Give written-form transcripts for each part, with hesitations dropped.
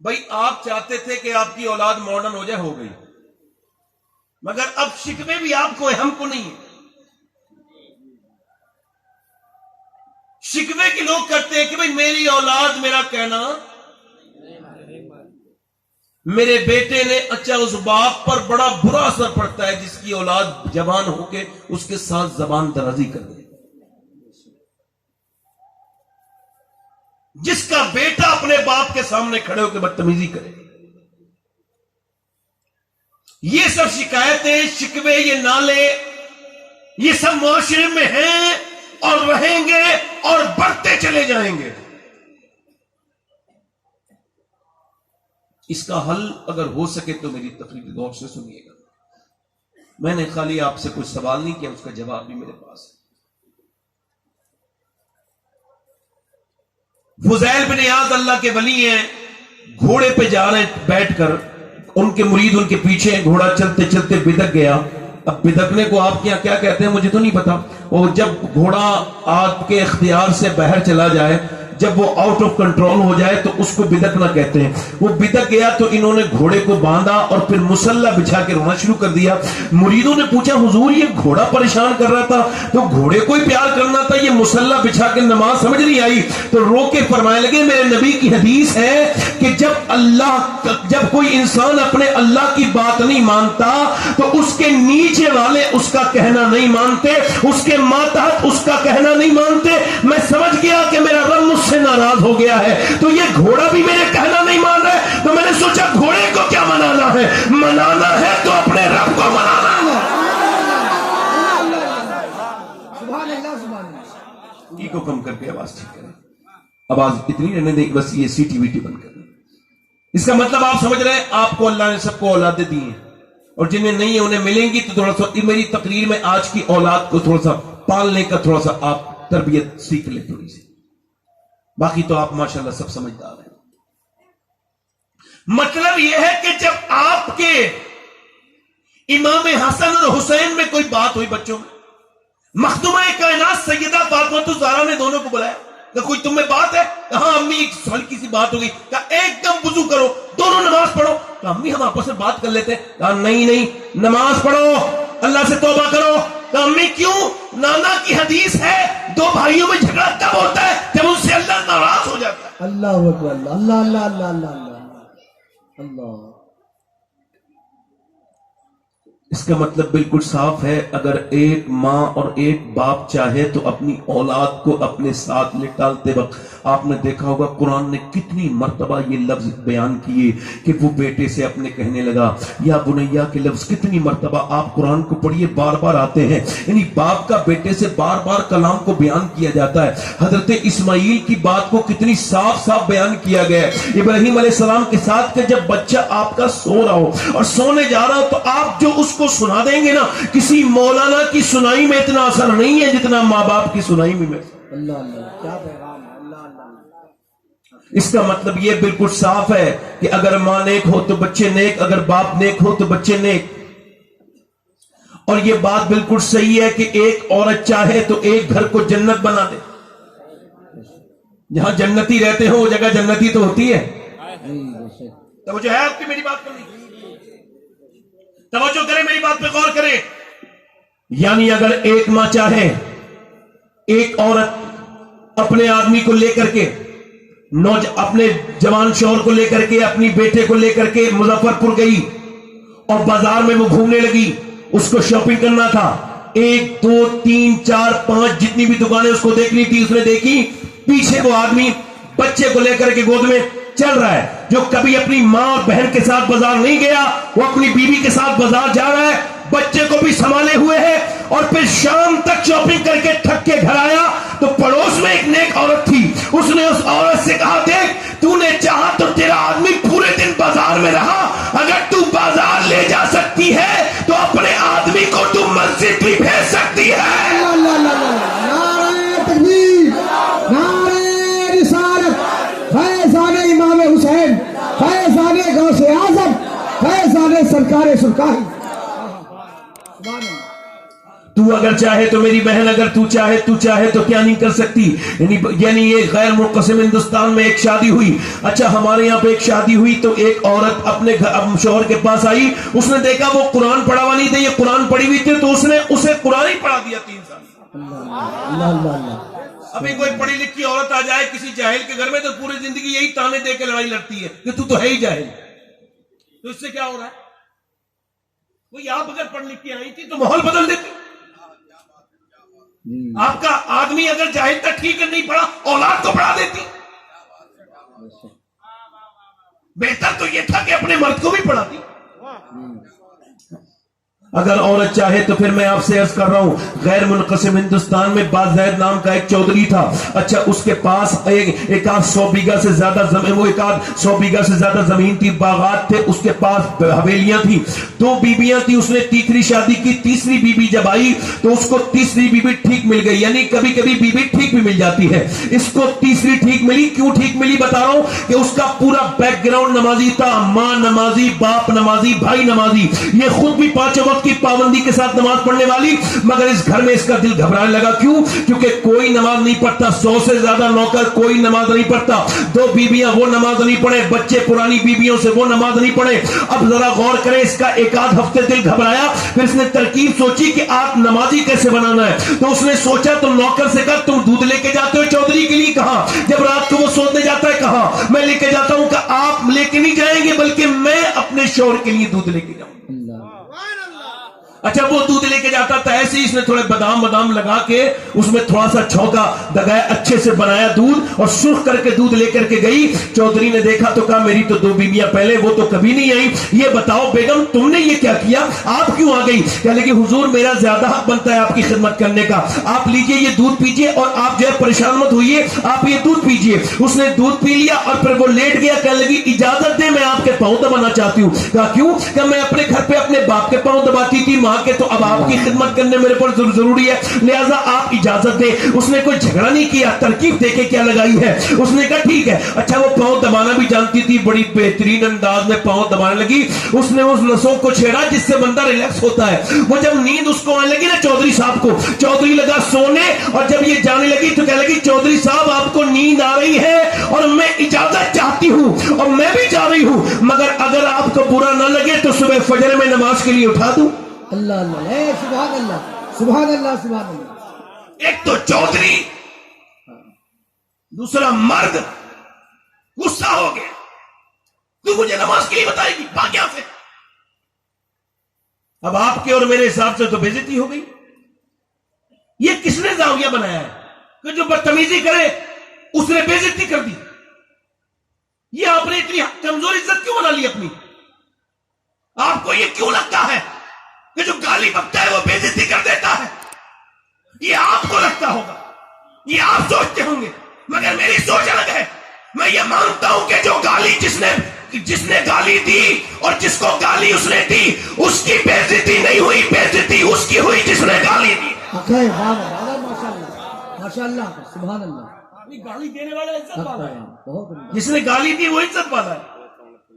بھائی آپ چاہتے تھے کہ آپ کی اولاد ماڈرن ہو جائے، ہو گئی، مگر اب شکوے بھی آپ کو ہیں، ہم کو نہیں ہے۔ شکوے کے لوگ کرتے ہیں کہ بھئی میری اولاد، میرا کہنا، میرے بیٹے نے، اچھا اس باپ پر بڑا برا اثر پڑتا ہے جس کی اولاد جوان ہو کے اس کے ساتھ زبان درازی کر دے، جس کا بیٹا اپنے باپ کے سامنے کھڑے ہو کے بدتمیزی کرے۔ یہ سب شکایتیں، شکوے، یہ نالے، یہ سب معاشرے میں ہیں اور رہیں گے اور بڑھتے چلے جائیں گے۔ اس کا حل اگر ہو سکے تو میری تقریر غور سے سنیے گا۔ میں نے خالی آپ سے کوئی سوال نہیں کیا، اس کا جواب بھی میرے پاس ہے۔ فضیل بن عیاض اللہ کے ولی ہیں، گھوڑے پہ جا رہے ہیں بیٹھ کر، ان کے مرید ان کے پیچھے، گھوڑا چلتے چلتے بدک گیا۔ اب بدکنے کو آپ کیا کہتے ہیں مجھے تو نہیں پتا، وہ جب گھوڑا آپ کے اختیار سے باہر چلا جائے، جب وہ آؤٹ آف کنٹرول ہو جائے تو اس کو بدکنا کہتے ہیں۔ وہ بدک گیا تو انہوں نے گھوڑے کو باندھا اور پھر مسلح بچھا کے رونا شروع کر دیا۔ مریدوں نے پوچھا حضور یہ گھوڑا پریشان کر رہا تھا تو گھوڑے کو ہی پیار کرنا تھا، یہ مسلح بچھا کے نماز سمجھ نہیں آئی؟ تو رو کے فرمانے لگے میرے نبی کی حدیث ہے کہ جب کوئی انسان اپنے اللہ کی بات نہیں مانتا تو اس کے نیچے والے اس کا کہنا نہیں مانتے، اس کے ماتحت اس کا کہنا نہیں مانتے۔ میں سمجھ گیا کہ میرا رب مجھ سے ناراض ہو گیا ہے، تو یہ گھوڑا بھی میرے کہنا نہیں مان رہا ہے، تو میں نے سوچا گھوڑے کو کیا منانا ہے، منانا ہے تو اپنے رب کو منانا ہے۔ سبحان اللہ سبحان اللہ۔ کی کو کم کر کے آواز ٹھیک کریں، آواز اتنی رہنے دیں، بس یہ سی ٹی وی ٹی بند کر دیں۔ اس کا مطلب آپ سمجھ رہے ہیں آپ کو اللہ نے سب کو اولادیں دی ہیں، اور جنہیں نہیں ہیں انہیں ملیں گی، تو تھوڑا سا میری تقریر میں آج کی اولاد کو تھوڑا سا پالنے کا تھوڑا سا آپ تربیت سیکھ لیں تھوڑی سی، باقی تو آپ ماشاءاللہ سب سمجھدار ہیں۔ مطلب یہ ہے کہ جب آپ کے امام حسن اور حسین میں کوئی بات ہوئی بچوں میں، مخدومہ کائنات سیدہ فاطمہ الزہرا نے دونوں کو بلایا کہ کوئی تم میں بات ہے؟ ہاں امی ایک ہلکی سی بات ہو گئی، کہا ایک دم وضو کرو، دونوں نماز پڑھو۔ کہا امی ہم آپس میں بات کر لیتے ہیں۔ کہا نہیں نماز پڑھو، اللہ سے توبہ کرو۔ کہا امی کیوں؟ نانا کی حدیث ہے دو بھائیوں میں جھگڑا تب ہوتا ہے جب ان سے اللہ ناراض ہو جاتا ہے۔ اللہ اکبر، اللہ اللہ اللہ اللہ اللہ اللہ۔ اس کا مطلب بالکل صاف ہے، اگر ایک ماں اور ایک باپ چاہے تو اپنی اولاد کو اپنے ساتھ لٹالتے وقت آپ نے دیکھا ہوگا قرآن نے کتنی مرتبہ یہ لفظ بیان کیے کہ وہ بیٹے سے اپنے کہنے لگا یا بنیا کے لفظ کتنی مرتبہ آپ قرآن کو پڑھیے بار بار آتے ہیں، یعنی باپ کا بیٹے سے بار بار کلام کو بیان کیا جاتا ہے۔ حضرت اسماعیل کی بات کو کتنی صاف صاف بیان کیا گیا ہے ابراہیم علیہ السلام کے ساتھ کہ جب بچہ آپ کا سو رہا ہو اور سونے جا رہا ہو تو آپ جو اس کو سنا دیں گے نا، کسی مولانا کی سنائی میں اتنا اثر نہیں ہے جتنا ماں باپ کی سنائی میں۔ اللہ اللہ، کیا پیغام ہے، اللہ اللہ۔ اس کا مطلب یہ بالکل صاف ہے کہ اگر ماں نیک ہو تو بچے نیک، اگر باپ نیک ہو تو بچے نیک۔ اور یہ بات بالکل صحیح ہے کہ ایک عورت چاہے تو ایک گھر کو جنت بنا دے، جہاں جنتی رہتے ہو وہ جگہ جنتی تو ہوتی ہے۔ توجہ ہے آپ کی میری بات کرنے کی؟ توجہ کریں میری بات پہ غور کریں۔ یعنی اگر ایک ماں چاہے، ایک عورت اپنے آدمی کو لے کر کے، اپنے جوان شوہر کو لے کر کے، اپنی بیٹے کو لے کر کے مظفر پور گئی اور بازار میں وہ گھومنے لگی، اس کو شاپنگ کرنا تھا، 1 2 3 4 5 جتنی بھی دکانیں اس کو دیکھنی تھی اس نے دیکھی، پیچھے وہ آدمی بچے کو لے کر کے گود میں چل رہا ہے، جو کبھی اپنی ماں اور بہن کے ساتھ بازار نہیں گیا وہ اپنی بیوی کے ساتھ بازار جا رہا ہے، بچے کو بھی سنبھالے ہوئے ہے، اور پھر شام تک شاپنگ کر کے تھک کے گھر آیا تو پڑوس میں ایک نیک عورت تھی، اس نے اس عورت سے کہا دیکھ تو نے چاہا تو تیرا آدمی پورے دن بازار میں رہا، اگر تو بازار لے جا سکتی ہے تو اپنے آدمی کو تو مسجد بھی بھیج سکتی ہے۔ اللہ اللہ اللہ، نعرہ تکبیر، نعرہ رسالت، فیضان امام حسین، فیضان غوث اعظم، فیضان سرکار سرکاری۔ تو اگر چاہے تو میری بہن اگر تو چاہے تو کیا نہیں کر سکتی. یعنی یہ غیر منقسم ہندوستان میں ایک شادی ہوئی. اچھا ہمارے یہاں پہ ایک شادی ہوئی تو ایک عورت اپنے شوہر کے پاس آئی, اس نے دیکھا وہ قرآن پڑھا ہوا نہیں تھے, یہ قرآن پڑھی ہوئی تھی, تو اس نے اسے قرآن ہی پڑھا دیا 3 سال. اللہ اللہ اللہ. ابھی کوئی پڑھی لکھی عورت آ جائے کسی جاہل کے گھر میں تو پوری زندگی یہی تانے دے کے لڑائی لڑتی ہے کہ تو ہے ہی جاہل. تو اس سے کیا ہو رہا ہے؟ کوئی آپ اگر پڑھ لکھ کے آئی تھی تو ماحول بدل دیتی. آپ کا آدمی اگر جاہل تھا ٹھیک ہے, نہیں پڑھا, اولاد کو پڑھا دیتی. بہتر تو یہ تھا کہ اپنے مرد کو بھی پڑھاتی. اگر عورت چاہے تو پھر میں آپ سے عرض کر رہا ہوں, غیر منقسم ہندوستان میں بازید نام کا ایک چودھری تھا. اچھا اس کے پاس ایک آدھ 100 بیگہ سے زیادہ زمین, وہ 100 بیگہ سے زیادہ زمین تھی, باغات تھے, اس کے پاس حویلیاں تھی, 2 بیویاں تھی. اس نے تیسری شادی کی, تیسری بیوی جب آئی تو اس کو تیسری بیوی ٹھیک مل گئی. یعنی کبھی کبھی بیوی ٹھیک بھی مل جاتی ہے, اس کو تیسری ٹھیک ملی. کیوں ٹھیک ملی بتا رہا ہوں, کہ اس کا پورا بیک گراؤنڈ نمازی تھا, ماں نمازی, باپ نمازی, بھائی نمازی, یہ خود بھی 5 وقت کی پابندی کے ساتھ نماز پڑھنے والی. مگر اس گھر میں اس کا دل گھبرانے لگا. کیوں؟ کیونکہ کوئی نماز نہیں پڑھتا, 100 سے زیادہ نوکر, کوئی نماز نہیں پڑھتا. 2 بیویاں وہ نماز نہیں پڑھے, بچے پرانی بیویوں سے وہ نماز نہیں پڑھے. اب ذرا غور کریں, اس کا 1 ہفتے دل گھبرایا. پھر اس نے ترکیب سوچی کہ آپ نمازی کیسے بنانا ہے. تو اس نے سوچا تو نوکر سے کہا تم دودھ لے کے جاتے ہو چودھری کے لیے؟ کہا جب رات کو وہ سونے جاتا ہے, کہا میں لے کے جاتا ہوں. کہ آپ لے کے نہیں جائیں گے بلکہ میں اپنے شوہر کے لیے دودھ لے کے جاؤں. اچھا وہ دودھ لے کے جاتا تھا, ایسے ہی اس نے تھوڑے بادام لگا کے اس میں تھوڑا سا چھونکا دگایا, اچھے سے بنایا دودھ اور سرخ کر کے دودھ لے کر کے گئی. چودھری نے دیکھا تو کہا میری تو 2 بیویاں پہلے, وہ تو کبھی نہیں آئی. یہ بتاؤ بیگم تم نے یہ کیا کیا, آپ کیوں آ گئی؟ کہنے لگی حضور میرا زیادہ حق بنتا ہے آپ کی خدمت کرنے کا, آپ لیجئے یہ دودھ پیجئے اور آپ جو ہے پریشان مت ہوئیے, آپ یہ دودھ پیجئے. اس نے دودھ پی لیا اور پھر وہ لیٹ گیا. کہنے لگی اجازت دے میں آپ کے پاؤں دبانا چاہتی ہوں. کہا کیوں؟ کہ میں اپنے گھر پہ اپنے باپ کے پاؤں دباتی تھی, ماں کے, تو اب آپ کی خدمت کرنے میرے پر ضروری ہے, لہذا آپ اجازت دیں. اس نے کوئی جھگڑا نہیں کیا, ترکیب دے کے کیا لگائی ہے. اس نے کہا ٹھیک ہے. اچھا وہ پاؤں دبانا بھی جانتی تھی, بڑی بہترین انداز میں پاؤں دبانے لگی. اس نے اس نسوں کو چھیڑا جس سے بندہ ریلیکس ہوتا ہے. وہ جب نیند اس کو آنے لگی نا چودھری صاحب کو, چودھری لگا سونے, اور جب یہ جانے لگی تو کہنے لگی چودھری صاحب آپ کو نیند آ رہی ہے اور میں اجازت چاہتی ہوں اور میں بھی جا رہی ہوں, مگر اگر آپ کو برا نہ لگے تو صبح فجر میں نماز کے لیے اٹھا دوں. اللہ اللہ, اے سبحان اللہ, سبحان اللہ, سبحان اللہ. ایک تو چودھری, دوسرا مرد, غصہ ہو گیا. تو مجھے نماز کے لیے بتائے گی بھاگیا سے. اب آپ کے اور میرے حساب سے تو بے عزتی ہو گئی. یہ کس نے زاویہ بنایا ہے کہ جو بدتمیزی کرے اس نے بے عزتی کر دی؟ یہ آپ نے اتنی کمزور عزت کیوں بنا لی اپنی؟ آپ کو یہ کیوں لگتا ہے کہ جو گالی بکتا ہے وہ بے عزتی کر دیتا ہے؟ یہ آپ کو لگتا ہوگا, یہ آپ سوچتے ہوں گے, مگر میری سوچ الگ ہے. میں یہ مانتا ہوں کہ جو گالی جس نے گالی دی اور جس کو گالی اس نے دی, اس کی بے عزتی نہیں ہوئی, بے عزتی اس کی ہوئی جس نے گالی دی. ماشاء اللہ, سبحان اللہ. گالی دینے والا عزت والا ہے, بہت جس نے گالی دی وہ عزت والا ہے,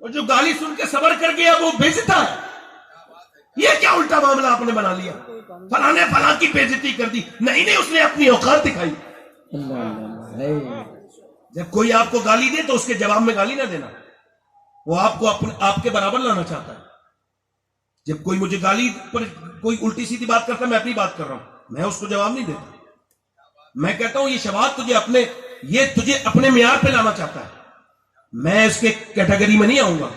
اور جو گالی سن کے صبر کر گیا وہ بے عزت ہے. یہ کیا الٹا معاملہ آپ نے بنا لیا, فلاں نے فلاں کی بے عزتی کر دی. نہیں اس نے اپنی اوقات دکھائی. جب کوئی آپ کو گالی دے تو اس کے جواب میں گالی نہ دینا, وہ آپ کو آپ کے برابر لانا چاہتا ہے. جب کوئی مجھے گالی پر کوئی الٹی سیدھی بات کرتا ہے, میں اپنی بات کر رہا ہوں, میں اس کو جواب نہیں دیتا. میں کہتا ہوں یہ شباب تجھے اپنے معیار پہ لانا چاہتا ہے. میں اس کے کیٹیگری میں نہیں آؤں گا,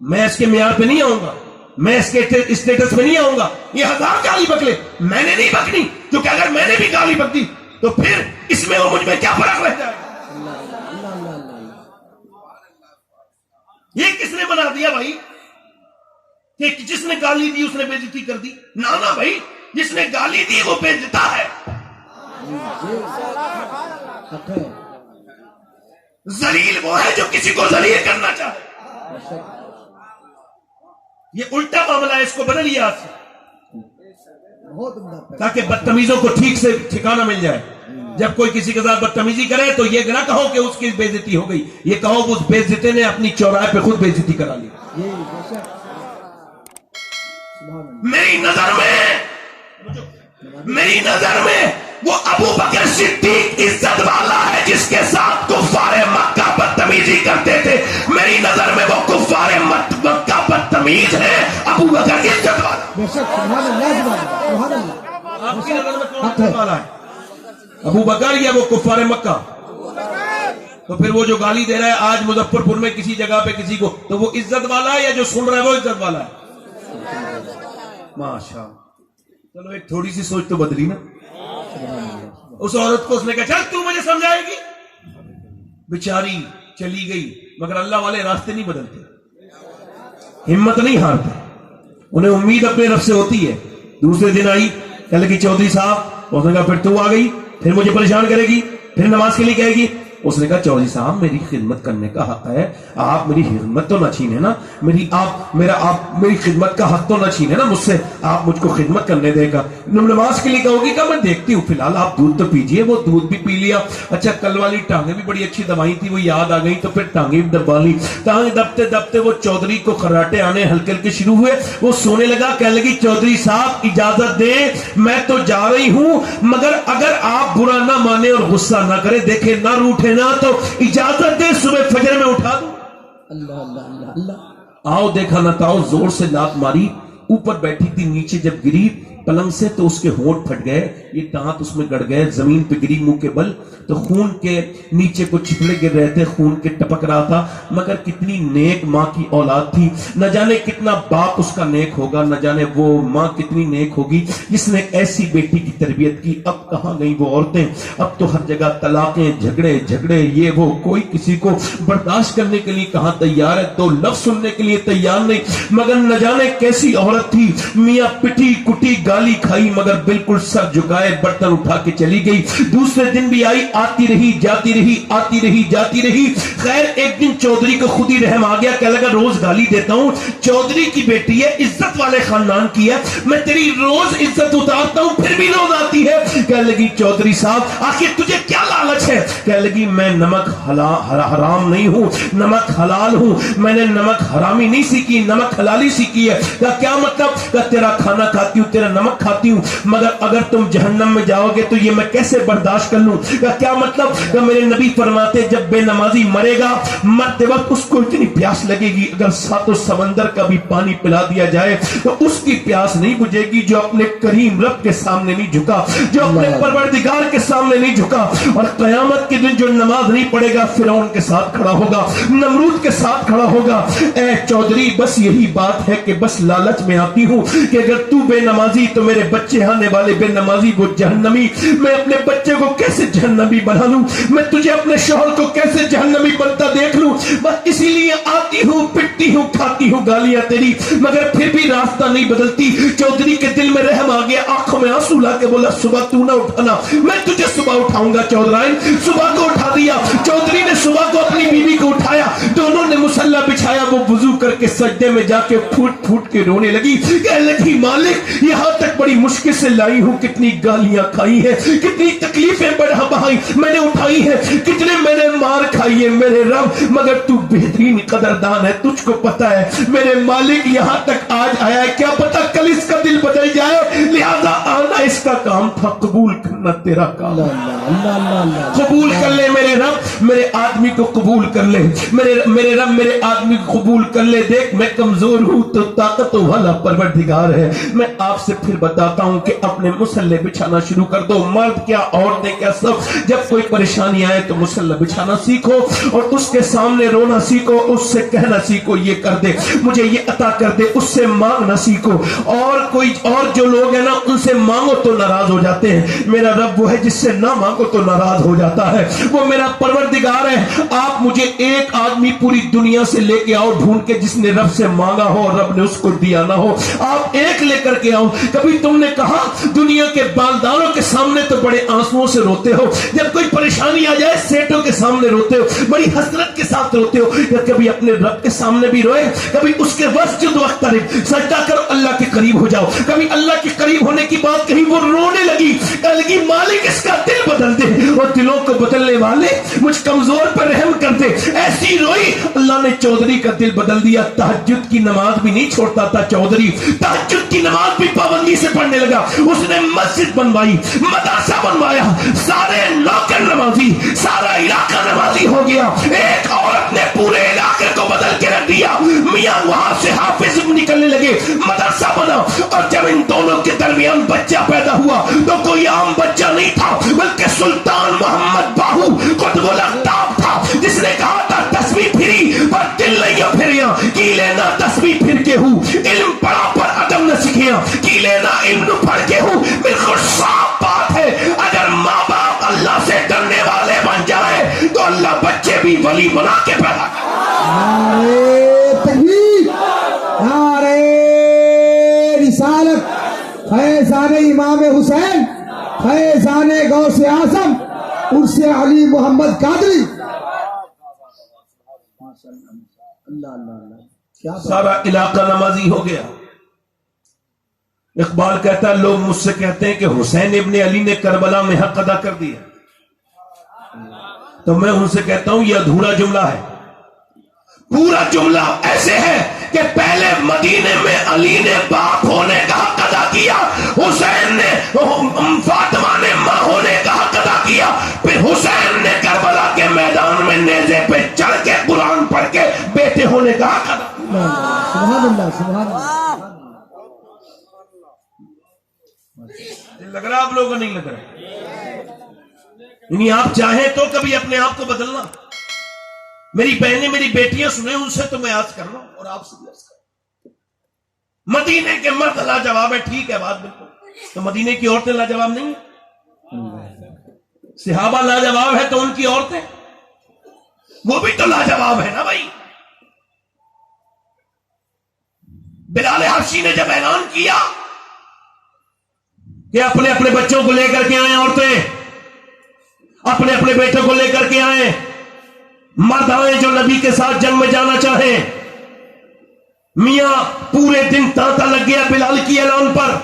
میں اس کے معیار پہ نہیں آؤں گا, میں اس کے اسٹیٹس میں نہیں آؤں گا. یہ 1000 گالی بک لے, میں نے نہیں بکنی, کیونکہ اگر میں نے بھی گالی بک دی تو پھر اس میں اور مجھ میں کیا فرق رہ جائے گا؟ یہ کس نے بنا دیا بھائی کہ جس نے گالی دی اس نے بے عزتی کر دی؟ نانا بھائی, جس نے گالی دی وہ بے عزت ہے. ذلیل وہ ہے جو کسی کو ذلیل کرنا چاہے. یہ الٹا معاملہ ہے, اس کو بدلیے آج سے, تاکہ بدتمیزوں کو ٹھیک سے ٹھکانہ مل جائے. جب کوئی کسی کے ساتھ بدتمیزی کرے تو یہ نہ کہو کہ اس کی بے عزتی ہو گئی, یہ کہو اس بے عزتی نے اپنی چوراہے پہ خود بے عزتی کرا لی. میری نظر میں میری نظر میں وہ ابو بکر صدیق عزت والا ہے جس کے ساتھ کفار مکہ بدتمیزی کرتے تھے. میری نظر میں وہ کفار مکہ بدتمیز ہے، ابو بکر عزت والا. بے شک سبحان اللہ سبحان اللہ. آپ کی نظر میں کون عزت والا ہے؟ ابو بکر یا وہ کفار مکہ؟ تو پھر وہ جو گالی دے رہا ہے آج مظفر پور میں کسی جگہ پہ کسی کو، تو وہ عزت والا ہے یا جو سن رہا ہے وہ عزت والا ہے؟ ماشاء. چلو ایک تھوڑی سی سوچ تو بدلی نا. اس عورت کو اس نے کہا چل تو مجھے سمجھائے گی. بیچاری چلی گئی، مگر اللہ والے راستے نہیں بدلتے، ہمت نہیں ہارتے، انہیں امید اپنے رب سے ہوتی ہے. دوسرے دن آئی، کہنے لگی چودھری صاحب. اس نے کہا پھر تو آ گئی، پھر مجھے پریشان کرے گی، پھر نماز کے لیے کہے گی. اس نے کہا چودھری صاحب میری خدمت کرنے کا حق ہے، آپ میری خدمت تو نہ چھینے نا، آپ میری خدمت کا حق تو نہ چھینے نا مجھ سے، آپ مجھ کو خدمت کرنے دے گا. نماز کے لیے کہو گی کہ میں دیکھتی ہوں، فی الحال آپ دودھ تو پیجئے. وہ دودھ بھی پی لیا. اچھا کل والی ٹانگیں بھی بڑی اچھی دوائی تھی وہ یاد آ گئی تو پھر ٹانگیں بھی دبا لی. ٹانگ دبتے دبتے وہ چودھری کو خراٹے آنے ہلکے ہلکے شروع ہوئے. وہ سونے لگا، کہنے لگی چودھری صاحب اجازت دیں میں تو جا رہی ہوں، مگر اگر آپ برا نہ مانے اور غصہ نہ کرے، دیکھے نہ روٹھے نہ، تو اجازت دے صبح فجر میں اٹھا دوں. اللہ اللہ اللہ اللہ. آؤ دیکھا نہ تاؤ، زور سے لات ماری. اوپر بیٹھی تھی، نیچے جب گری پلنگ سے تو اس کے ہونٹ پھٹ گئے، یہ دانت اس میں گڑ گئے، زمین پہ گری منہ کے بل. تو خون کے نیچے کو چھپڑے گر رہے تھے، خون کے ٹپک رہا تھا. مگر کتنی نیک ماں کی اولاد تھی، نہ جانے کتنا باپ اس کا نیک ہوگا، نہ جانے وہ ماں کتنی نیک ہوگی جس نے ایسی بیٹی کی تربیت کی. اب کہاں گئی وہ عورتیں؟ اب تو ہر جگہ طلاقیں، جھگڑے یہ وہ، کوئی کسی کو برداشت کرنے کے لیے کہاں تیار ہے، دو لفظ سننے کے لیے تیار نہیں. مگر نہ جانے کیسی عورت تھی، میاں پٹی کٹی گالی کھائی مگر بالکل سر جھکائے برتن اٹھا کے چلی گئی. دوسرے دن بھی آئی، آتی رہی جاتی رہی، آتی رہی جاتی رہی. خیر ایک دن چودھری کو خود ہی رحم آ گیا، کہنے لگا روز گالی دیتا ہوں، چودھری کی بیٹی ہے، عزت والے خاندان کی ہے، میں تیری روز عزت اتارتا ہوں پھر بھی روز آتی ہے. کہنے لگی چودھری صاحب آخر تجھے کیا لالچ ہے؟ کہنے لگی میں نمک حرام نہیں ہوں، نمک حلال ہوں، میں نے نمک حرامی نہیں سیکھی، نمک حلالی سیکھی ہے. کیا مطلب؟ کہ تیرا کھانا کھاتی ہوں، تیرا نمک کھاتی ہوں، مگر اگر تم جہنم میں جاؤ گے تو یہ میں کیسے برداشت کر لوں؟ کیا مطلب؟ کہ میرے نبی فرماتے جب بے نمازی مرے گا، مرتے وقت اس کو اتنی پیاس لگے گی اگر ساتوں سمندر کا بھی پانی پلا دیا جائے تو اس کی پیاس نہیں بجھے گی جو اپنے کریم رب کے سامنے نہیں جھکا، جو اپنے پروردگار کے سامنے نہیں جھکا. اور قیامت کے دن جو نماز نہیں پڑھے گا فرعون کے ساتھ کھڑا ہوگا، نمرود کے ساتھ کھڑا ہوگا. اے چودھری بس یہی بات ہے کہ بس لالچ میں آتی ہوں کہ اگر تو بے نمازی تو میرے بچے آنے والے بے نمازی وہ جہنمی، میں اپنے بچے کو کیسے جہنمی بنا لوں، میں تجھے اپنے شوہر کو کیسے جہنمی بنتا دیکھ لوں. بس اسی لیے آتی ہوں، پٹتی ہوں، کھاتی ہوں گالیاں تیری، مگر پھر بھی راستہ نہیں بدلتی. چودھری کے دل میں رحم آ گیا، آنکھوں میں آنسو لا کے بولا صبح تو نہ اٹھانا، میں تجھے صبح اٹھاؤں گا. چودھرائن صبح کو اٹھا دیا. چودھری نے صبح کو اپنی بیوی کو اٹھایا، دونوں نے مصلی بچھایا. وہ وضو کر کے سجدے میں جا کے پھوٹ پھوٹ کے رونے لگی، کہنے لگی مالک یہاں تک بڑی مشکل سے لائی ہوں، کتنی گالیاں کھائی ہیں، کتنی تکلیفیں بڑھائی میں نے اٹھائی ہیں، کتنے میں نے مار کھائی ہے میرے رب، مگر تو بہترین قدردان ہے، تجھ کو پتا ہے میرے مالک یہاں تک آج آیا ہے، کیا پتا کل اس کا دل بدل جائے، لہذا آنا اس کا کام تھا، قبول کرنا تیرا کام. قبول کر لے میرے رب، میرے آدمی کو قبول کر لے، میرے رب میرے آدمی کو قبول کر لے. دیکھ میں کمزور ہوں تو طاقت والا پروردگار ہے. میں آپ سے پھر بتاتا ہوں کہ اپنے مصلی بچھانا شروع کر دو، مرد کیا عورتیں کیا سب. جب کوئی پریشانی آئے تو مصلی بچھانا سیکھو اور اس کے سامنے رونا سیکھو، اس سے کہنا سیکھو یہ کر دے، مجھے یہ عطا کر دے، اس سے مانگنا سیکھو. اور جو لوگ ہیں نا ان سے مانگو تو ناراض ہو جاتے ہیں، میرا رب وہ ہے جس سے نہ مانگو تو ناراض ہو جاتا ہے، وہ میرا پروردگار ہے. آپ مجھے ایک آدمی پوری دنیا سے لے کے آؤ ڈھونڈ کے جس نے رب سے مانگا ہو اور رب نے اس کو دیا نہ ہو. آپ ایک لے کر کے آؤ. کبھی تم نے کہا دنیا کے بالداروں کے سامنے تو بڑے آنسوؤں سے روتے ہو، جب کوئی پریشانی آ جائے سیٹوں کے سامنے روتے ہو، بڑی حسرت کے ساتھ روتے ہو، یا کبھی اپنے رب کے سامنے بھی روئے؟ کبھی اس کے وسجد واقترب، سجدہ کرو اللہ کے قریب ہو جاؤ. کبھی اللہ کے قریب ہونے کی بات کہیں وہ رونے لگی، کہنے لگی مالک اس کا دل بدل دے، اور دلوں کو بدلنے والے مجھ کمزور پر رحم کر دے. ایسی روئی، اللہ نے چودھری کا دل بدل دیا, تہجد کی نماز بھی نہیں چھوڑتا تھا چودھری, تہجد کی نماز بھی پابندی سے پڑھنے لگا. اس نے مسجد بنوائی, مدرسہ بنوایا, سارے نوکر نمازی, سارا علاقہ نمازی ہو گیا. ایک عورت نے پورے علاقے کو بدل کے رکھ دیا. میاں وہاں سے حافظ نکلنے لگے, مدرسہ بنا. اور جب ان دونوں کے درمیان بچہ پیدا ہوا تو کوئی عام بچہ نہیں تھا, بلکہ سلطان محمد باہو قطب الاقطاب تھا, جس نے کہا تھا تسبیح پھری پر دل نہیں پھریاں, کی لینا تسبیح پھر کے ہوں, علم پڑھا پر ادب نہ سیکھیاں, کی لینا علم نہ پڑھ کے ہوں. بالکل صاف بات ہے, اگر ماں باپ اللہ سے ڈرنے والے بن جائے تو اللہ بچے بھی ولی بنا کے پیدا کرے. نعرے تکبیر, نعرے رسالت, فیضان امام حسین, فیضان غوث اعظم, عرس علی محمد قادری. اللہ اللہ اللہ, کیا بات. سارا علاقہ نمازی ہو گیا. اقبال کہتا ہے لوگ مجھ سے کہتے ہیں کہ حسین ابن علی نے کربلا میں حق ادا کر دیا, تو میں ان سے کہتا ہوں یہ ادھورا جملہ ہے. پورا جملہ ایسے ہے کہ پہلے مدینے میں علی نے باپ ہونے کا حق ادا کیا, حسین نے فاطمہ نے ماں ہونے کا حق ادا کیا, پھر حسین نے کربلا کے میدان میں نیزے پہ چڑھ کے قرآن پڑھ کے بیٹے ہونے کا حق ادا کیا. سبحان اللہ, سبحان اللہ. لگ رہا آپ لوگوں کو نہیں لگ رہا؟ یعنی آپ چاہیں تو کبھی اپنے آپ کو بدلنا. میری بہنیں میری بیٹیاں سنیں, ان سے تو میں عرض کر رہا ہوں اور آپ سے بھی عرض کر رہا ہوں. مدینے کے مرد لاجواب ہے, ٹھیک ہے بات بالکل, تو مدینے کی عورتیں لاجواب نہیں ہیں؟ صحابہ لاجواب ہے تو ان کی عورتیں وہ بھی تو لاجواب ہے نا بھائی. بلال حبشی نے جب اعلان کیا کہ اپنے اپنے بچوں کو لے کر کے آئیں, عورتیں اپنے اپنے بیٹوں کو لے کر کے آئیں, مرد آئیں جو نبی کے ساتھ جنگ میں جانا چاہیں. میاں پورے دن تانتا لگ گیا بلال کی اعلان پر.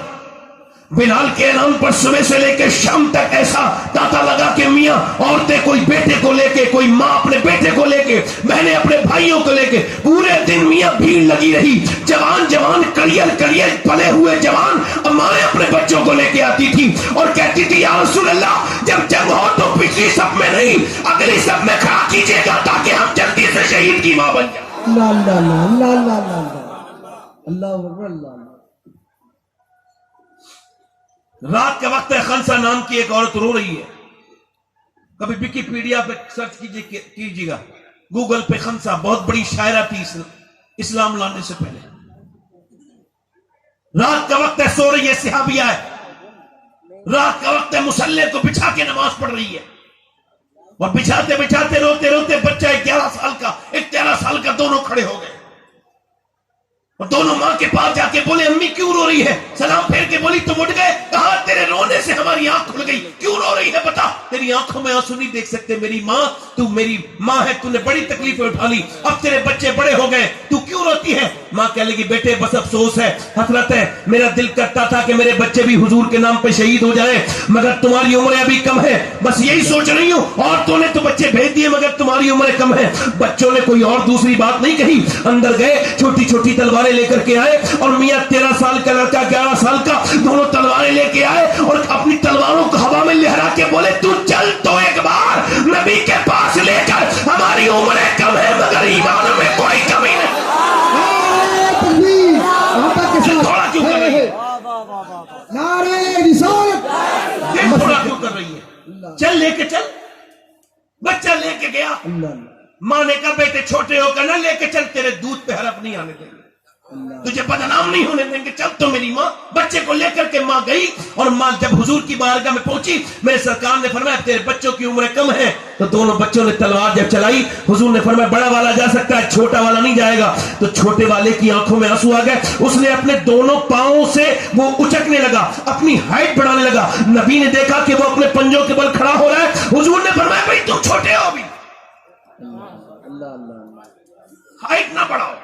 بلال کے اعلان پر صبح سے لے کے شام تک ایسا تانتا لگا کہ میاں عورتیں کوئی بیٹے کو لے کے, کوئی ماں اپنے بیٹے کو لے کے, بہنیں اپنے بھائیوں کو لے کے, پورے دن میاں بھیڑ لگی رہی. جوان جوان کڑیل کڑیل پلے ہوئے جوان اماں اپنے بچوں کو لے کے آتی تھی اور کہتی تھی یا رسول اللہ جب جنگ ہو تو پچھلی سب میں نہیں اگلی سب میں کھڑا کیجیے گا تاکہ ہم جلدی سے شہید کی ماں بن جائیں. اللہ اللہ اللہ اللہ اللہ اللہ اکبر, اللہ. رات کا وقت ہے, خنسا نام کی ایک عورت رو رہی ہے. کبھی ویکیپیڈیا پہ سرچ کیجیے گا, گوگل پہ خنسا بہت بڑی شاعرہ تھی اسلام لانے سے پہلے. رات کا وقت ہے, سو رہی ہے, صحابیہ ہے. رات کا وقت ہے, مسلح کو بچھا کے نماز پڑھ رہی ہے, اور بچھاتے بچھاتے روتے روتے بچہ 11 سال کا 13 سال کا دونوں کھڑے ہو گئے. اور دونوں ماں کے پاس جا کے بولے امی کیوں رو رہی ہے؟ سلام پھیر کے بولی تم اٹھ گئے؟ کہا تیرے رونے سے ہماری آنکھ کھل گئی. کیوں رو رہی ہے بتا؟ تیری آنکھوں میں آنسو نہیں دیکھ سکتے میری ماں, تو میری ماں ہے, تو نے بڑی تکلیفیں اٹھا لی, اب تیرے بچے بڑے ہو گئے, تو کیوں روتی ہے؟ ماں کہنے لگی بیٹے بس افسوس ہے, حسرت ہے, میرا دل کرتا تھا کہ میرے بچے بھی حضور کے نام پہ شہید ہو جائیں, مگر تمہاری عمریں ابھی کم ہے, بس یہی سوچ رہی ہوں. اور تو نے تو بچے بھیج دیے مگر تمہاری عمریں کم ہے. بچوں نے کوئی اور دوسری بات نہیں کہی, اندر گئے, چھوٹی چھوٹی تلواریں لے کر کے آئے, اور میاں 13 سال کا لڑکا 11 سال کا دونوں تلواریں لے کے آئے اور اپنی تلواروں کو ہوا میں لہرا کے بولے تو چل تو ایک بار نبی کے پاس لے کر, ہماری عمریں کم ہے مگر ایمان میں کوئی کمی نہیں. تھوڑا کیوں کر رہی ہے؟ نعرے رسالت, تھوڑا کیوں کر رہی ہے؟ چل لے کے چل. بچہ لے کے گیا, ماں نے کہا بیٹے چھوٹے ہو کر نہ لے کے چل, تیرے دودھ پہ حرف نہیں آنے دیں گے, تجھے بدنام نہیں ہونے دیں گے, چل. تو میری ماں بچے کو لے کر کے ماں گئی, اور ماں جب حضور کی بارگاہ میں پہنچی میرے سرکار نے فرمایا تیرے بچوں کی عمریں کم ہیں. تو دونوں بچوں نے تلوار جب چلائی, حضور نے فرمایا بڑا والا جا سکتا ہے, چھوٹا والا نہیں جائے گا. تو چھوٹے والے کی آنکھوں میں آنسو آ گئے, اس نے اپنے دونوں پاؤں سے وہ اچکنے لگا, اپنی ہائٹ بڑھانے لگا. نبی نے دیکھا کہ وہ اپنے پنجوں کے بل کھڑا ہو رہا ہے, حضور نے فرمایا بھائی تم چھوٹے ہو ابھی, ہائٹ نہ بڑھاؤ.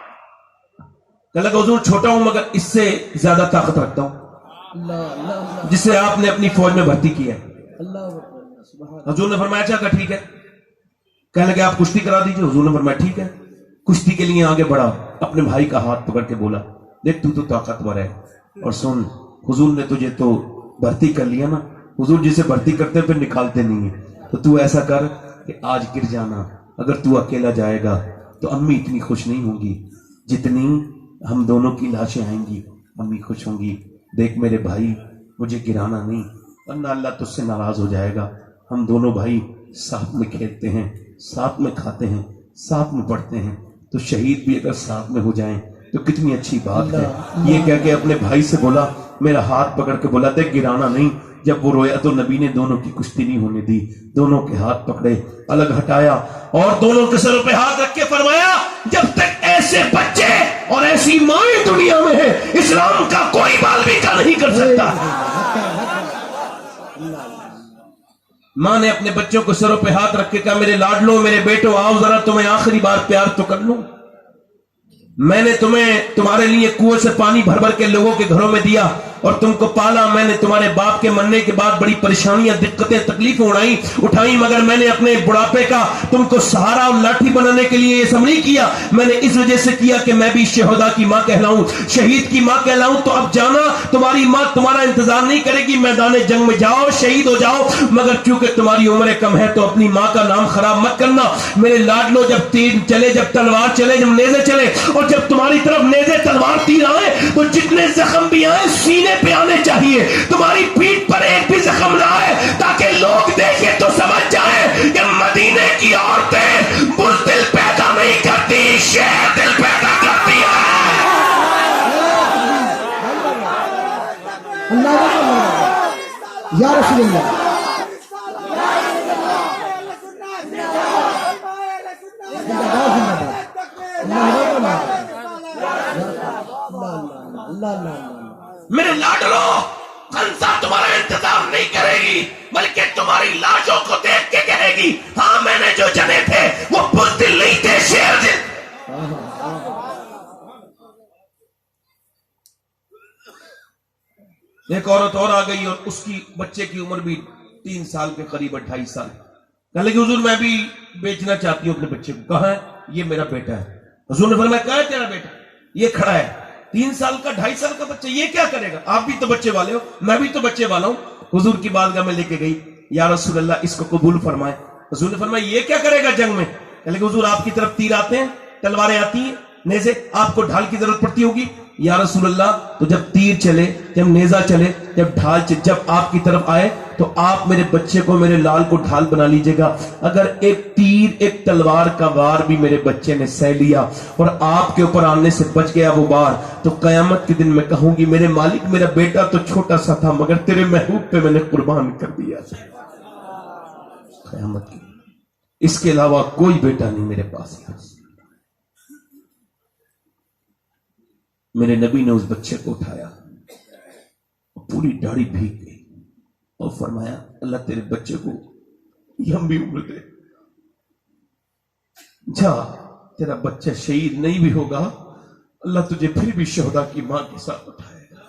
لگا حضور چھوٹا ہوں مگر اس سے زیادہ طاقت رکھتا ہوں جسے آپ نے اپنی فوج میں بھرتی کیا ہے. حضور نے فرمایا اچھا ٹھیک ہے. کہنے لگے آپ کشتی کرا دیجئے. حضور نے فرمایا ٹھیک ہے. کشتی کے لیے آگے بڑھا, اپنے بھائی کا ہاتھ پکڑ کے بولا دیکھ تو طاقتور ہے، اور سن حضور نے تجھے تو بھرتی کر لیا نا، حضور جسے بھرتی کرتے پھر نکالتے نہیں ہیں، تو ایسا کر کہ آج گر جانا، اگر تو اکیلا جائے گا تو امی اتنی خوش نہیں ہوں گی جتنی ہم دونوں کی لاشیں آئیں گی، امی خوش ہوں گی، دیکھ میرے بھائی مجھے گرانا نہیں ورنہ اللہ تجھ سے ناراض ہو جائے گا، ہم دونوں بھائی ساتھ میں کھیلتے ہیں، ساتھ میں کھاتے ہیں، ساتھ میں پڑھتے ہیں، تو شہید بھی اگر ساتھ میں ہو جائیں تو کتنی اچھی بات ہے۔ یہ کہہ کے اپنے بھائی سے بولا، میرا ہاتھ پکڑ کے بولا دیکھ گرانا نہیں۔ جب وہ رویا تو نبی نے دونوں کی کشتی نہیں ہونے دی، دونوں کے ہاتھ پکڑے، الگ ہٹایا اور دونوں کے سروں پہ ہاتھ رکھ کے فرمایا جب تک ایسے بچے اور ایسی مائیں دنیا میں ہیں اسلام کا کوئی بال بیٹا نہیں کر سکتا۔ ماں نے اپنے بچوں کو سروں پہ ہاتھ رکھ کے کہا میرے لاڈلو، میرے بیٹو، آؤ ذرا تمہیں آخری بار پیار تو کر لوں۔ میں نے تمہیں تمہارے لیے کنویں سے پانی بھر بھر کے لوگوں کے گھروں میں دیا اور تم کو پالا، میں نے تمہارے باپ کے مرنے کے بعد بڑی پریشانیاں، دقتیں، تکلیفیں اٹھائیں، مگر میں نے اپنے بڑھاپے کا تم کو سہارا اور لاٹھی بنانے کے لیے یہ سب نہیں کیا، میں نے اس وجہ سے کیا کہ میں بھی شہداء کی ماں کہلاؤں، شہید کی ماں کہلاؤں۔ تو اب جانا، تمہاری ماں تمہارا انتظار نہیں کرے گی، میدان جنگ میں جاؤ، شہید ہو جاؤ، مگر چونکہ تمہاری عمر کم ہے تو اپنی ماں کا نام خراب مت کرنا۔ میرے لاڈلو، جب تیر چلے، جب تلوار چلے، جب نیزے چلے اور جب تمہاری طرف نیزے تلوار تیر آئے تو جتنے زخم بھی آئے سینے پہ آنے چاہیے، تمہاری پیٹھ پر ایک بھی زخم نہ آئے، تاکہ لوگ دیکھیں تو سمجھ جائیں کہ مدینے کی عورتیں بزدل پیدا نہیں کرتی، شہر دل پیدا کرتی ہیں۔ یا رسول اللہ، میرے لاڈلو، خنسا تمہارا انتظار نہیں کرے گی بلکہ تمہاری لاشوں کو دیکھ کے کہے گی ہاں میں نے جو جنے تھے وہ بزدل نہیں تھے، شیر دل۔ ایک عورت اور آ گئی اور اس کی بچے کی عمر بھی 3 سال کے قریب، 28 سال۔ کہنے لگی حضور میں بھی بیچنا چاہتی ہوں اپنے بچے کو۔ کہاں ہے؟ یہ میرا بیٹا ہے۔ حضور نے فرمایا کہاں ہے تیرا بیٹا؟ یہ کھڑا ہے، 3 سال کا، 2.5 سال کا بچہ، یہ کیا کرے گا؟ آپ بھی تو بچے والے ہو، میں بھی تو بچے والا ہوں۔ حضور کی بارگاہ میں لے کے گئی، یا رسول اللہ اس کو قبول فرمائے۔ حضور نے فرمایا یہ کیا کرے گا جنگ میں؟ کہنے لگے حضور آپ کی طرف تیر آتے ہیں، تلواریں آتی ہیں، نیزے، آپ کو ڈھال کی ضرورت پڑتی ہوگی۔ یا رسول اللہ تو جب تیر چلے، جب نیزہ چلے، جب ڈھال چلے، جب آپ کی طرف آئے تو آپ میرے بچے کو، میرے لال کو ڈھال بنا لیجئے گا۔ اگر ایک تیر، ایک تلوار کا وار بھی میرے بچے نے سہ لیا اور آپ کے اوپر آنے سے بچ گیا وہ بار، تو قیامت کے دن میں کہوں گی میرے مالک میرا بیٹا تو چھوٹا سا تھا مگر تیرے محبوب پہ میں نے قربان کر دیا۔ قیامت کی اس کے علاوہ کوئی بیٹا نہیں میرے پاس ہے۔ میرے نبی نے اس بچے کو اٹھایا، پوری داڑھی بھیگ گئی اور فرمایا اللہ تیرے بچے کو لمبی عمر دے، جا تیرا بچہ شہید نہیں بھی ہوگا اللہ تجھے پھر بھی شہداء کی ماں کے ساتھ اٹھائے گا۔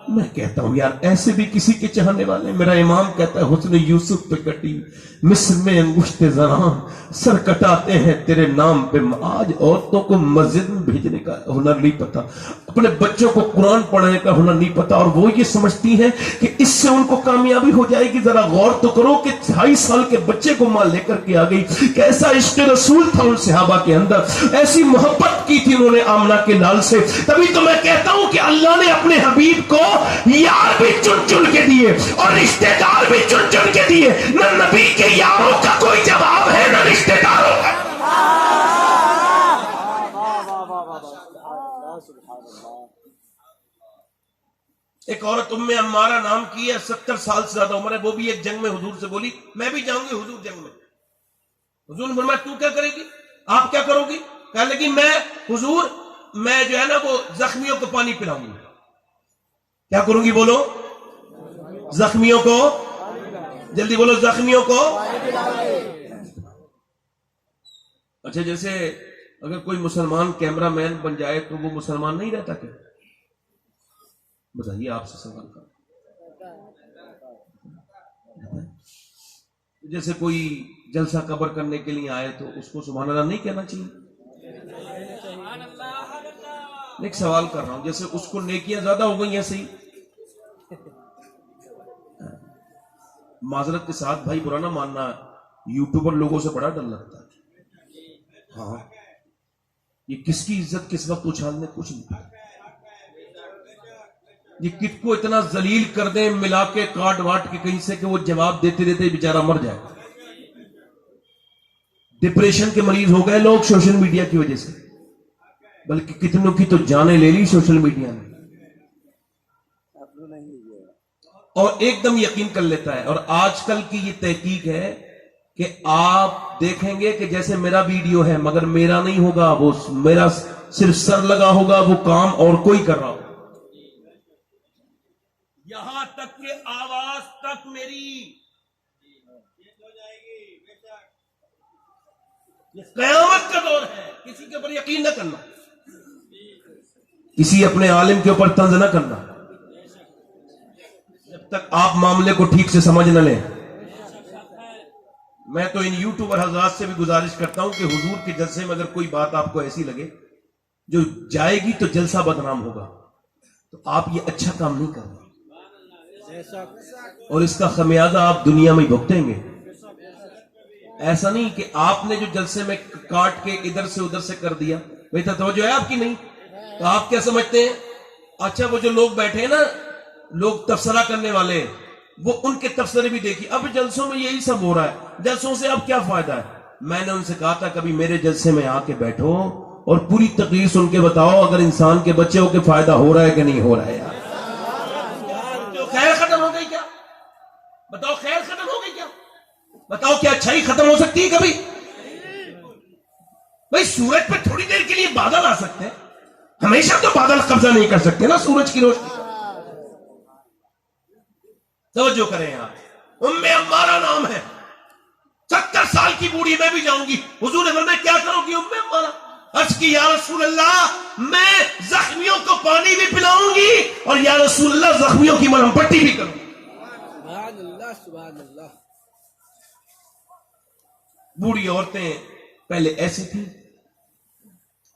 میں کہتا ہوں یار ایسے بھی کسی کے چاہنے والے، میرا امام کہتا ہے حسن یوسف پہ کٹی مصر میں انگشت زراں، سر کٹاتے ہیں تیرے نام پہ۔ آج عورتوں کو مسجد میں بھیجنے کا ہنر نہیں پتا، اپنے بچوں کو قرآن پڑھنے کا ہنر نہیں پتا، اور وہ یہ سمجھتی ہیں کہ اس سے ان کو کامیابی ہو جائے گی۔ ذرا غور تو کرو کہ 2.5 سال کے بچے کو ماں لے کر کے آ گئی، کیسا عشق رسول تھا ان صحابہ کے اندر، ایسی محبت کی تھی انہوں نے آمنہ کے لال سے۔ تبھی تو میں کہتا ہوں کہ اللہ نے اپنے حبیب کو یار بھی چن چن کے دیے اور رشتہ دار بھی چن چن کے دیے، نہ نبی کے یاروں کا کوئی جواب ہے نہ رشتہ داروں کا۔ ایک عورت ام عمارہ نام کی ہے، 70 سال سے زیادہ عمر ہے، وہ بھی ایک جنگ میں حضور سے بولی میں بھی جاؤں گی حضور جنگ میں۔ حضور نے فرمایا تو کیا کرے گی؟ آپ کیا کرو گی؟ کہنے لگی میں حضور میں جو ہے نا وہ زخمیوں کو پانی پلاؤں گی۔ کیا کروں گی؟ بولو، زخمیوں کو، جلدی بولو، زخمیوں کو۔ اچھا جیسے اگر کوئی مسلمان کیمرہ مین بن جائے تو وہ مسلمان نہیں رہتا کیا؟ بتائیے، آپ سے سوال کریں۔ جیسے کوئی جلسہ قبر کرنے کے لیے آئے تو اس کو سبحان اللہ نہیں کہنا چاہیے؟ ایک سوال کر رہا ہوں, جیسے اس کو نیکیاں زیادہ ہو گئی ہیں, صحیح, معذرت کے ساتھ بھائی برا نہ ماننا, یوٹیوبر لوگوں سے بڑا ڈر لگتا ہے. ہاں, یہ کس کی عزت کس وقت اچھالنے کچھ نہیں پتا. یہ کت کو اتنا ذلیل کر دیں ملا کے کاٹ واٹ کے کہیں سے کہ وہ جواب دیتے دیتے بیچارہ مر جائے. ڈپریشن کے مریض ہو گئے لوگ سوشل میڈیا کی وجہ سے, بلکہ کتنوں کی تو جانیں لے لی سوشل میڈیا نے, اور ایک دم یقین کر لیتا ہے. اور آج کل کی یہ تحقیق ہے کہ آپ دیکھیں گے کہ جیسے میرا ویڈیو ہے مگر میرا نہیں ہوگا, وہ میرا صرف سر لگا ہوگا, وہ کام اور کوئی کر رہا ہوگا, یہاں تک کہ آواز تک میری. یہ قیامت کا دور ہے, کسی کے اوپر یقین نہ کرنا, کسی اپنے عالم کے اوپر طنز نہ کرنا جب تک آپ معاملے کو ٹھیک سے سمجھ نہ لیں. میں تو ان یوٹیوبر حضرات سے بھی گزارش کرتا ہوں کہ حضور کے جلسے میں اگر کوئی بات آپ کو ایسی لگے جو جائے گی تو جلسہ بدنام ہوگا, تو آپ یہ اچھا کام نہیں کر رہے, اور اس کا خمیازہ آپ دنیا میں بھگتیں گے. ایسا نہیں کہ آپ نے جو جلسے میں کاٹ کے ادھر سے ادھر سے کر دیا, بھائی توجہ ہے آپ کی نہیں, تو آپ کیا سمجھتے ہیں, اچھا وہ جو لوگ بیٹھے ہیں نا, لوگ تبصرہ کرنے والے, وہ ان کے تبصرے بھی دیکھیے. اب جلسوں میں یہی سب ہو رہا ہے, جلسوں سے اب کیا فائدہ ہے. میں نے ان سے کہا تھا کبھی میرے جلسے میں آ کے بیٹھو اور پوری تقریر سن کے بتاؤ اگر انسان کے بچے ہو کے فائدہ ہو رہا ہے کہ نہیں ہو رہا ہے. یار جو خیر ختم ہو گئی کیا, بتاؤ خیر ختم ہو گئی کیا, بتاؤ کیا اچھائی ختم ہو سکتی ہے کبھی. بھائی سورج پہ تھوڑی دیر کے لیے بادل آ سکتے ہیں, ہمیشہ تو بادل قبضہ نہیں کر سکتے نا سورج کی روشنی. توجہ کریں آپ, ام عمارہ نام ہے, 70 سال کی بوڑھی, میں بھی جاؤں گی. حضور نے فرمایا کیا کرو گی ام عمارہ؟ عرض کی یا رسول اللہ میں زخمیوں کو پانی بھی پلاؤں گی اور یا رسول اللہ زخمیوں کی مرہم پٹی بھی کروں گی. سبحان اللہ سبحان اللہ. بوڑھی عورتیں پہلے ایسی تھیں,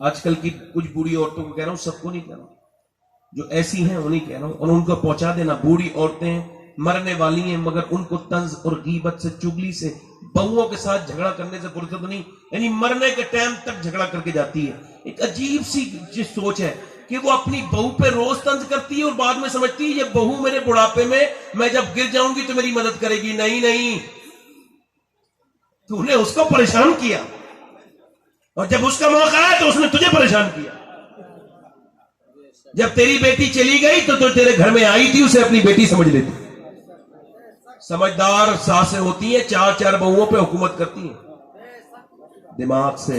آج کل کی کچھ بوڑھی عورتوں کو کہہ رہا ہوں, سب کو نہیں کہہ رہا ہوں, جو ایسی ہیں انہیں کہہ رہا ہوں, اور ان کو پہنچا دینا. بوڑھی عورتیں مرنے والی ہیں مگر ان کو طنز اور غیبت سے, چگلی سے, بہوؤں کے ساتھ جھگڑا کرنے سے فرصت نہیں, یعنی مرنے کے ٹائم تک جھگڑا کر کے جاتی ہے. ایک عجیب سی سوچ ہے کہ وہ اپنی بہو پہ روز طنز کرتی ہے اور بعد میں سمجھتی ہے یہ بہو میرے بڑھاپے میں جب گر جاؤں گی تو میری مدد کرے گی. نہیں نہیں, تو نے اس کو پریشان کیا, اور جب اس کا موقع آیا تو اس نے تجھے پریشان کیا. جب تیری بیٹی چلی گئی تو تیرے گھر میں آئی تھی, اسے اپنی بیٹی سمجھ لیتی. سمجھدار ساسیں ہوتی ہیں, 4 بہوؤں پہ حکومت کرتی ہیں دماغ سے,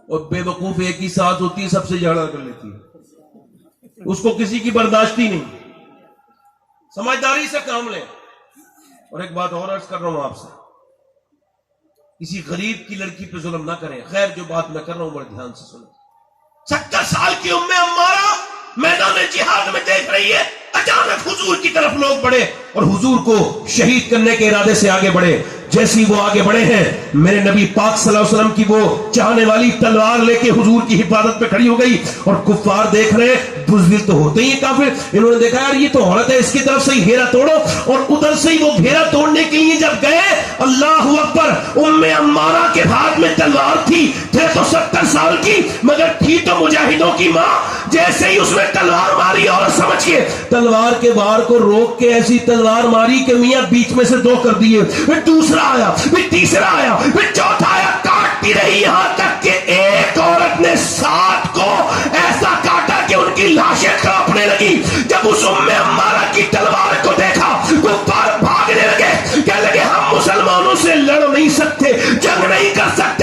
اور بے وقوف ایک ہی ساس ہوتی ہے, سب سے جھگڑا کر لیتی ہے, اس کو کسی کی برداشتی نہیں. سمجھداری سے کام لیں. اور ایک بات اور عرض کر رہا ہوں آپ سے, کسی غریب کی لڑکی پہ ظلم نہ کریں. خیر جو بات میں کر رہا ہوں بڑے دھیان سے سنیں. 70 سال کی ام عمارہ میدان جہاد میں دیکھ رہی ہے, اچانک حضور کی طرف لوگ بڑھے اور حضور کو شہید کرنے کے ارادے سے آگے بڑھے. جیسی وہ آگے بڑھے ہیں, میرے نبی پاک صلی اللہ علیہ وسلم کی وہ چاہنے والی تلوار لے کے حضور کی حفاظت پہ کھڑی ہو گئی, اور کفار دیکھ رہے, بزدل تو ہوتے ہی کافر, انہوں نے دیکھا یار یہ تو عورت ہے, اس کی طرف سے ہی گھیرا توڑو, اور ادھر سے ہی وہ گھیرا توڑنے کے لیے جب گئے, اللہ اکبر, ام عمارہ کے ہاتھ میں تلوار تھی, تھے تو 70 سال کی مگر تھی تو مجاہدوں کی ماں. جیسے ہی اس نے تلوار ماری, اور سمجھ کے تلوار کے وار کو روک کے ایسی تلوار ماری کہ میاں بیچ میں سے 2 کر دیے, پھر دوسرا آیا, پھر تیسرا آیا, پھر چوتھا آیا, کاٹتی رہی یہاں تک کہ ایک عورت نے 7 کو ایسا کاٹا کہ ان کی لاشیں کانپنے لگی. جب اس ام عمارہ کی تلوار کو دیکھا کفار بھاگنے لگے, کہنے لگے ہم مسلمانوں سے لڑ نہیں سکتے, جنگ نہیں کر سکتے,